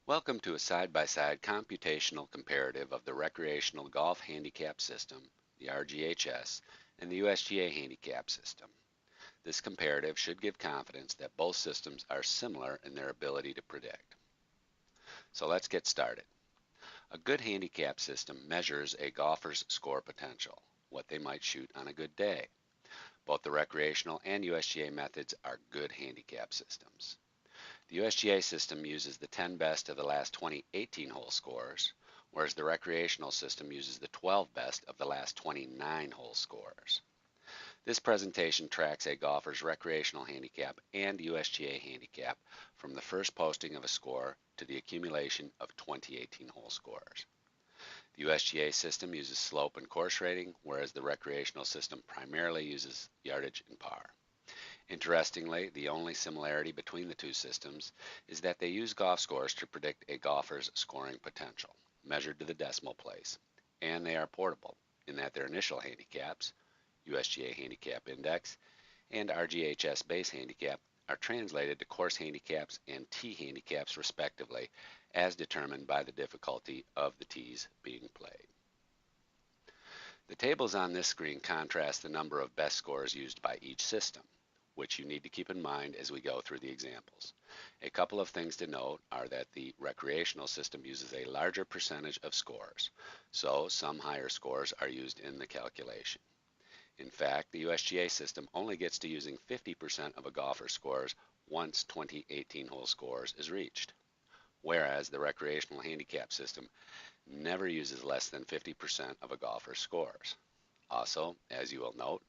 Welcome to a side-by-side computational comparative of the Recreational Golf Handicap System, the RGHS, and the USGA Handicap System. This comparative should give confidence that both systems are similar in their ability to predict. So let's get started. A good handicap system measures a golfer's score potential, what they might shoot on a good day. Both the recreational and USGA methods are good handicap systems. The USGA system uses the 10 best of the last 20 18-hole scores, whereas the recreational system uses the 12 best of the last 29-hole scores. This presentation tracks a golfer's recreational handicap and USGA handicap from the first posting of a score to the accumulation of 20 18-hole scores. The USGA system uses slope and course rating, whereas the recreational system primarily uses yardage and par. Interestingly, the only similarity between the two systems is that they use golf scores to predict a golfer's scoring potential, measured to the decimal place, and they are portable in that their initial handicaps, USGA Handicap Index and RGHS Base Handicap, are translated to course handicaps and tee handicaps respectively, as determined by the difficulty of the tees being played. The tables on this screen contrast the number of best scores used by each system, which you need to keep in mind as we go through the examples. A couple of things to note are that the recreational system uses a larger percentage of scores, so some higher scores are used in the calculation. In fact, the USGA system only gets to using 50% of a golfer's scores once 20 18-hole scores is reached, whereas the recreational handicap system never uses less than 50% of a golfer's scores. Also, as you will note,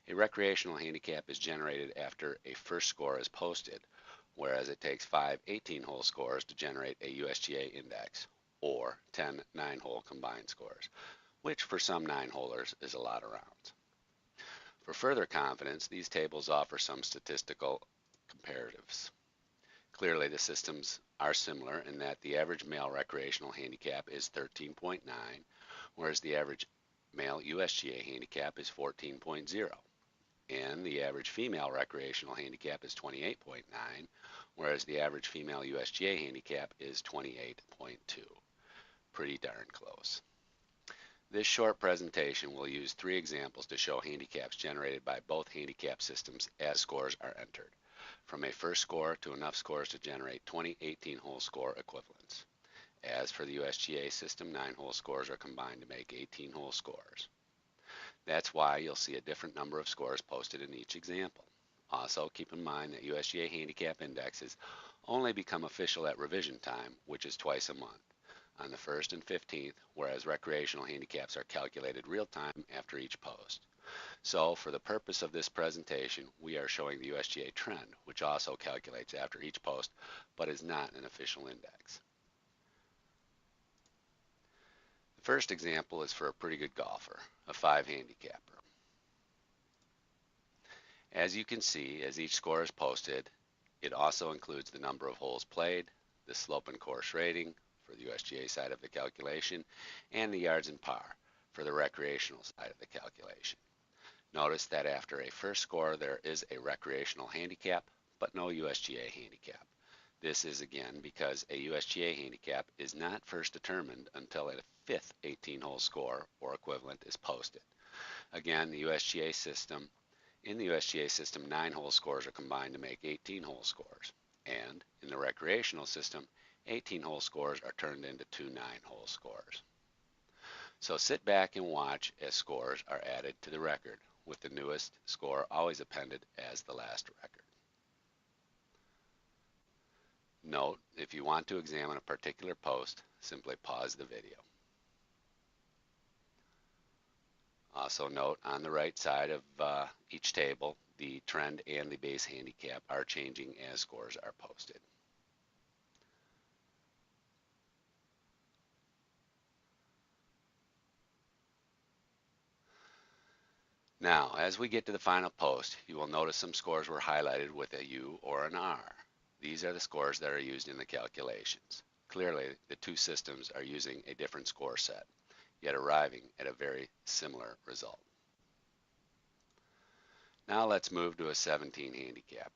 a recreational handicap is generated after a first score is posted, whereas it takes 5 18-hole scores to generate a USGA index, or 10 9-hole combined scores, which for some 9-holers is a lot of rounds. For further confidence, these tables offer some statistical comparatives. Clearly, the systems are similar in that the average male recreational handicap is 13.9, whereas the average male USGA handicap is 14.0, and the average female recreational handicap is 28.9, whereas the average female USGA handicap is 28.2. Pretty darn close. This short presentation will use 3 examples to show handicaps generated by both handicap systems as scores are entered, from a first score to enough scores to generate 20 18-hole score equivalents. As for the USGA system, 9-hole scores are combined to make 18-hole scores. That's why you'll see a different number of scores posted in each example. Also, keep in mind that USGA handicap indexes only become official at revision time, which is twice a month, on the 1st and 15th, whereas recreational handicaps are calculated real time after each post. So, for the purpose of this presentation, we are showing the USGA trend, which also calculates after each post, but is not an official index. The first example is for a pretty good golfer, a 5 handicapper. As you can see, as each score is posted, it also includes the number of holes played, the slope and course rating for the USGA side of the calculation, and the yards and par for the recreational side of the calculation. Notice that after a first score there is a recreational handicap, but no USGA handicap. This is again because a USGA handicap is not first determined until a 5th 18-hole score or equivalent is posted. Again, in the USGA system, 9-hole scores are combined to make 18-hole scores, and in the recreational system, 18-hole scores are turned into 2 9-hole scores. So sit back and watch as scores are added to the record, with the newest score always appended as the last record. Note, if you want to examine a particular post, simply pause the video. Also note on the right side of each table, the trend and the base handicap are changing as scores are posted. Now, as we get to the final post, you will notice some scores were highlighted with a U or an R. These are the scores that are used in the calculations. Clearly, the two systems are using a different score set, yet arriving at a very similar result. Now let's move to a 17 handicapper.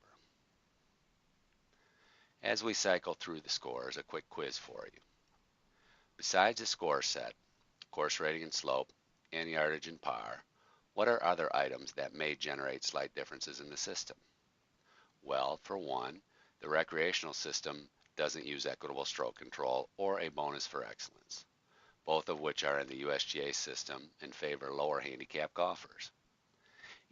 As we cycle through the scores, a quick quiz for you. Besides the score set, course rating and slope, and yardage and par, what are other items that may generate slight differences in the system? Well, for one, the recreational system doesn't use equitable stroke control or a bonus for excellence, both of which are in the USGA system and favor lower handicap golfers.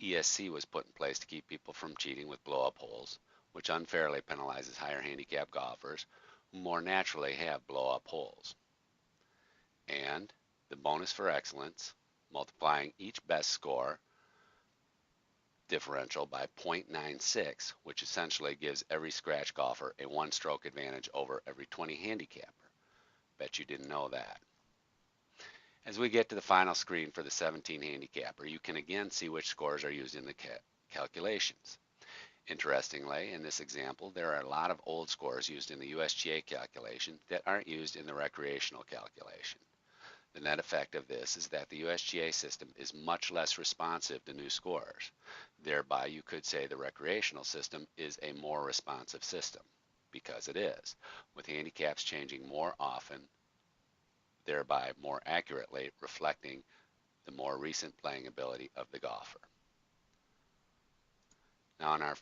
ESC was put in place to keep people from cheating with blow-up holes, which unfairly penalizes higher handicap golfers who more naturally have blow-up holes. And the bonus for excellence, multiplying each best score differential by 0.96, which essentially gives every scratch golfer a one-stroke advantage over every 20 handicapper. Bet you didn't know that. As we get to the final screen for the 17 handicapper, you can again see which scores are used in the calculations. Interestingly, in this example, there are a lot of old scores used in the USGA calculation that aren't used in the recreational calculation. The net effect of this is that the USGA system is much less responsive to new scores. Thereby, you could say the recreational system is a more responsive system, because it is, with handicaps changing more often, thereby more accurately reflecting the more recent playing ability of the golfer. Now in our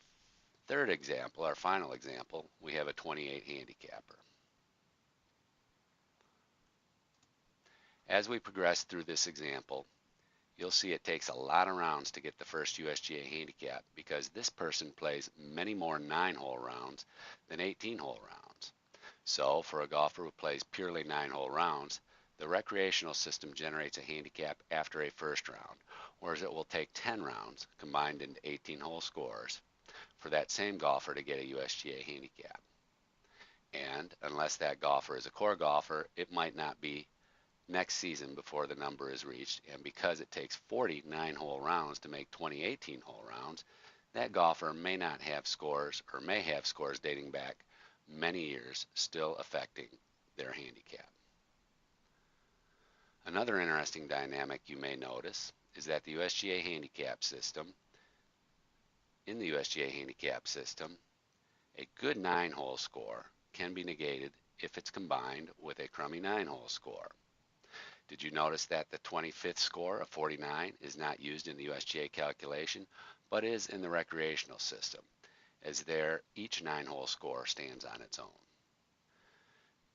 third example, our final example, we have a 28 handicapper. As we progress through this example, you'll see it takes a lot of rounds to get the first USGA handicap because this person plays many more 9-hole rounds than 18-hole rounds. So for a golfer who plays purely 9-hole rounds, the recreational system generates a handicap after a first round, whereas it will take 10 rounds combined into 18-hole scores for that same golfer to get a USGA handicap. And unless that golfer is a core golfer, it might not be next season before the number is reached, and because it takes 40 9-hole rounds to make 20 18-hole rounds, that golfer may not have scores or may have scores dating back many years still affecting their handicap. Another interesting dynamic you may notice is that the USGA handicap system, in the USGA handicap system, a good 9-hole score can be negated if it's combined with a crummy 9-hole score. Did you notice that the 25th score of 49 is not used in the USGA calculation, but is in the recreational system, as there each 9-hole score stands on its own?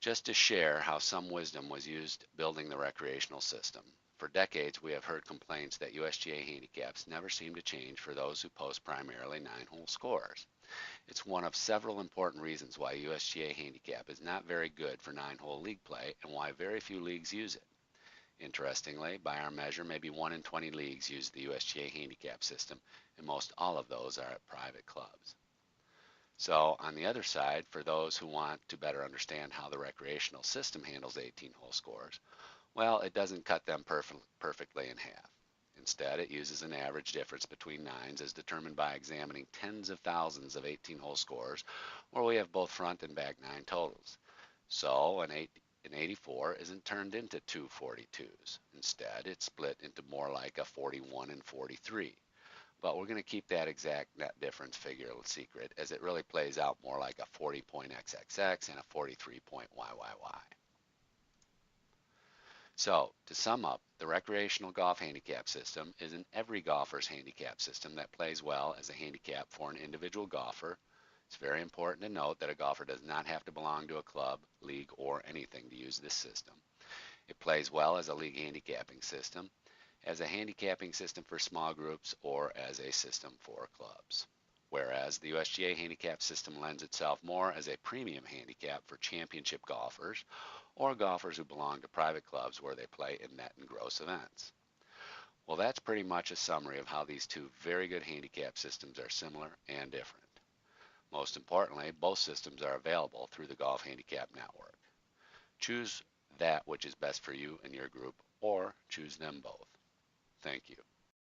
Just to share how some wisdom was used building the recreational system, for decades we have heard complaints that USGA handicaps never seem to change for those who post primarily 9-hole scores. It's one of several important reasons why USGA handicap is not very good for 9-hole league play and why very few leagues use it. Interestingly, by our measure, maybe 1 in 20 leagues use the USGA handicap system, and most all of those are at private clubs. So, on the other side, for those who want to better understand how the recreational system handles 18-hole scores, well, it doesn't cut them perfectly in half. Instead, it uses an average difference between nines as determined by examining tens of thousands of 18-hole scores, where we have both front and back 9 totals. So, an 84 isn't turned into two 42s. Instead, it's split into more like a 41 and 43. But we're going to keep that exact net difference figure a secret, as it really plays out more like a 40.xxx and a 43.yyyy. So, to sum up, the recreational golf handicap system is an every golfer's handicap system that plays well as a handicap for an individual golfer. It's very important to note that a golfer does not have to belong to a club, league, or anything to use this system. It plays well as a league handicapping system, as a handicapping system for small groups, or as a system for clubs. Whereas the USGA handicap system lends itself more as a premium handicap for championship golfers or golfers who belong to private clubs where they play in net and gross events. Well, that's pretty much a summary of how these two very good handicap systems are similar and different. Most importantly, both systems are available through the Golf Handicap Network. Choose that which is best for you and your group, or choose them both. Thank you.